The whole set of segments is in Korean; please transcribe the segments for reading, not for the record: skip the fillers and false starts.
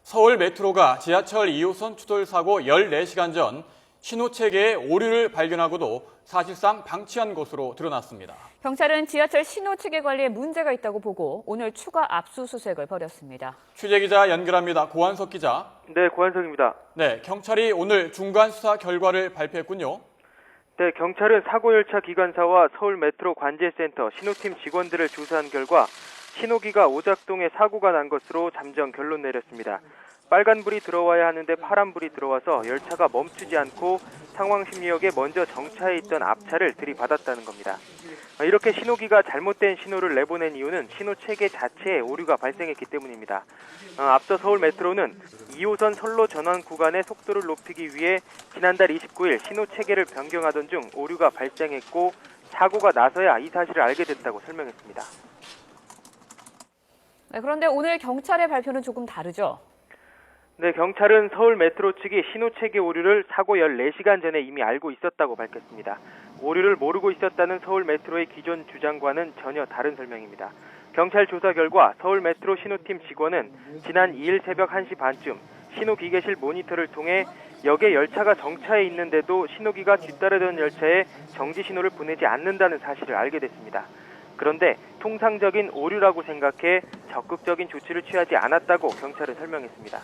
서울 메트로가 지하철 2호선 추돌 사고 14시간 전 신호체계에 오류를 발견하고도 사실상 방치한 것으로 드러났습니다. 경찰은 지하철 신호체계 관리에 문제가 있다고 보고 오늘 추가 압수수색을 벌였습니다. 취재기자 연결합니다. 고한석 기자. 네, 고한석입니다. 네, 경찰이 오늘 중간 수사 결과를 발표했군요. 네, 경찰은 사고 열차 기관사와 서울 메트로 관제센터 신호팀 직원들을 조사한 결과 신호기가 오작동에 사고가 난 것으로 잠정 결론 내렸습니다. 빨간불이 들어와야 하는데 파란불이 들어와서 열차가 멈추지 않고 상황심리역에 먼저 정차해 있던 앞차를 들이받았다는 겁니다. 이렇게 신호기가 잘못된 신호를 내보낸 이유는 신호체계 자체에 오류가 발생했기 때문입니다. 앞서 서울 메트로는 2호선 선로 전환 구간의 속도를 높이기 위해 지난달 29일 신호체계를 변경하던 중 오류가 발생했고 사고가 나서야 이 사실을 알게 됐다고 설명했습니다. 네, 그런데 오늘 경찰의 발표는 조금 다르죠? 네, 경찰은 서울 메트로 측이 신호체계 오류를 사고 14시간 전에 이미 알고 있었다고 밝혔습니다. 오류를 모르고 있었다는 서울 메트로의 기존 주장과는 전혀 다른 설명입니다. 경찰 조사 결과 서울 메트로 신호팀 직원은 지난 2일 새벽 1시 반쯤 신호기계실 모니터를 통해 역에 열차가 정차해 있는데도 신호기가 뒤따르던 열차에 정지 신호를 보내지 않는다는 사실을 알게 됐습니다. 그런데 통상적인 오류라고 생각해 적극적인 조치를 취하지 않았다고 경찰은 설명했습니다.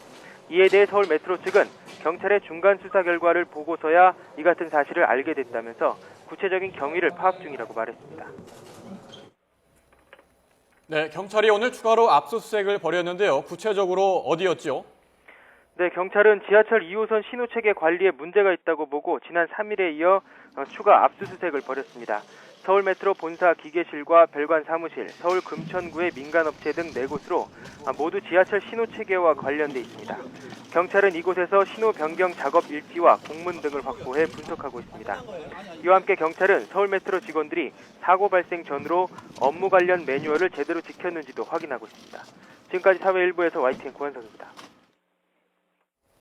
이에 대해 서울 메트로 측은 경찰의 중간 수사 결과를 보고서야 이 같은 사실을 알게 됐다면서 구체적인 경위를 파악 중이라고 말했습니다. 네, 경찰이 오늘 추가로 압수수색을 벌였는데요. 구체적으로 어디였죠? 네, 경찰은 지하철 2호선 신호체계 관리에 문제가 있다고 보고 지난 3일에 이어 추가 압수수색을 벌였습니다. 서울 메트로 본사 기계실과 별관 사무실, 서울 금천구의 민간업체 등 4곳으로 모두 지하철 신호체계와 관련돼 있습니다. 경찰은 이곳에서 신호 변경 작업 일지와 공문 등을 확보해 분석하고 있습니다. 이와 함께 경찰은 서울 메트로 직원들이 사고 발생 전으로 업무 관련 매뉴얼을 제대로 지켰는지도 확인하고 있습니다. 지금까지 사회 일부에서 YTN 고한석입니다.